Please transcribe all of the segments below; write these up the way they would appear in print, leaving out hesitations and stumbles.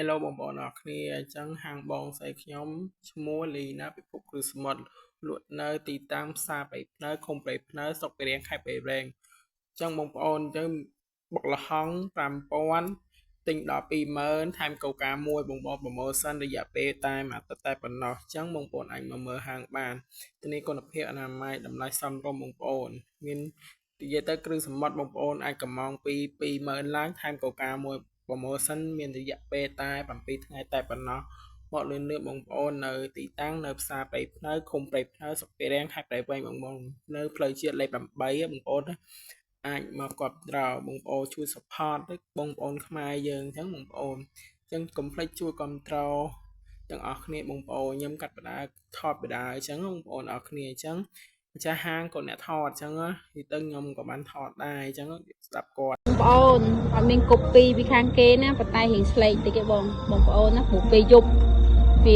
Hello បងប្អូនអរគ្នាអញ្ចឹងហាងបងស្អីខ្ញុំឈ្មោះលីណាពិភពគ្រឹះសមុទ្រលក់នៅទីតាំងផ្សារព្រៃភ្នៅឃុំព្រៃភ្នៅស្រុកព្រៃរៀងខេត្តព្រៃវែងអញ្ចឹងបងប្អូនអញ្ចឹងបុកល្ហុង5000ទិញដល់20000ថែមកូកាមួយបងប្អូនប្រម៉ូសិនរយៈពេលតែមួយអាទិត្យតែប៉ុណ្ណោះអញ្ចឹងបងប្អូនអាចមកមើលហាងបានទីនេះគុណភាពអនាម័យតម្លៃសមរម្យបងប្អូនមាននិយាយទៅគ្រឿងសមុទ្របងប្អូនអាចកំងពី20000ឡើងថែមកូកាមួយប្រម៉ូសិនមានរយៈពេលតែ7ថ្ងៃតែប៉ុណ្ណោះមកលឿនលឿនបងប្អូននៅទីតាំងនៅផ្សារព្រៃភ្នៅឃុំព្រៃភ្នៅស្រុកព្រៃរៀងខេត្តព្រៃវែងបងប្អូននៅផ្លូវជាតិលេខ8បងប្អូនអាចមកគាប់ត្របងប្អូនជួយ support បងប្អូនខ្មែរយើងអញ្ចឹងបងប្អូនអញ្ចឹងកុំភ្លេចជួយគាំទ្រទាំងអស់គ្នាបងប្អូនខ្ញុំកាត់បដាថតបដាអញ្ចឹងបងប្អូនអរគ្នាអញ្ចឹងម្ចាស់ហាងក៏អ្នកថតអញ្ចឹងទីទៅខ្ញុំក៏បានថតដែរអញ្ចឹងស្ដាប់គាត់បងប្អូនអត់មានកូពីពីខាងគេណាប៉ុន្តែរៀងស្លេកតិចទេបងប្អូនណាព្រោះពេលយប់វា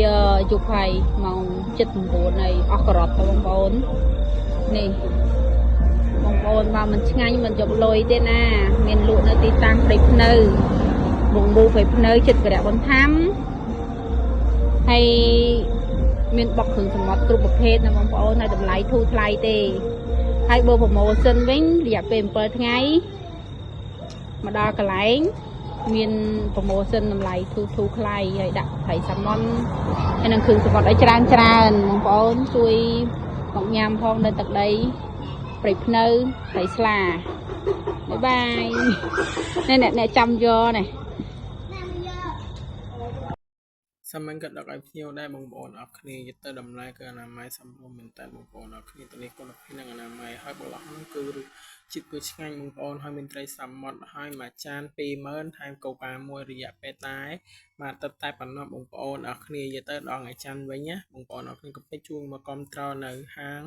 យប់ហើយម៉ោង7:09ហើយអស់ការ៉ុតទៅបងប្អូននេះបងប្អូនមកមិនឆ្ងាញ់មិនយកលុយទេណាមានលក់នៅទីតាំងព្រៃភ្នៅវងមូព្រៃភ្នៅចិត្តវរៈបន្ថាំហើយមានបុកគ្រឿងសមុទ្រគ្រប់ប្រភេទណាបងប្អូនហើយតម្លៃធូរថ្លៃទេហើយបើប្រម៉ូសិនវិញរយៈពេល7ថ្ងៃមកដល់កន្លែងមានប្រម៉ូសិនតម្លៃធូរថ្លៃហើយដាក់ត្រីសាម៉ុនហើយនឹងគ្រឿងសមុទ្រឲ្យច្រើនបងប្អូនជួយមកញ៉ាំផងនៅទឹកដីព្រៃភ្នៅត្រីស្លាបាយបាយអ្នកចាំយកនេះសាមញ្ញក៏ដឹកឲ្យភ្ញៀវដែរបងប្អូនអរគ្នាយទៅតម្លៃគឺអនាម័យសមរម្យមែនតើបងប្អូនអរគ្នាទៅនេះគុណភាពនិងអនាម័យហើយបុកល្ហុងគឺជាតិគឺឆ្ងាញ់បងប្អូនហើយមានត្រីសាម៉ុតហើយមួយចាន20000ថែមកូកាមួយរយៈពេលតែមួយអាទិត្យតែប៉ុណ្ណោះបងប្អូនអរគ្នាយទៅដល់ថ្ងៃច័ន្ទវិញណាបងប្អូនអរគ្នាកុំភ្លេចជួយមកគាំទ្រនៅហាង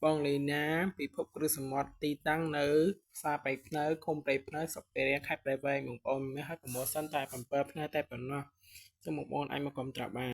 បងលីណាពិភពគ្រឹះសមុទ្រទីតាំងនៅផ្សារព្រៃភ្នៅឃុំព្រៃភ្នៅស្រុកព្រៃរៀងខេត្តព្រៃវែងបងប្អូនមានឲ្យប្រម៉ូសិនតែ7ថ្ងៃតែប៉ុណ្ណោះសូមបងប្អូនអាចមកគាំទ្របាន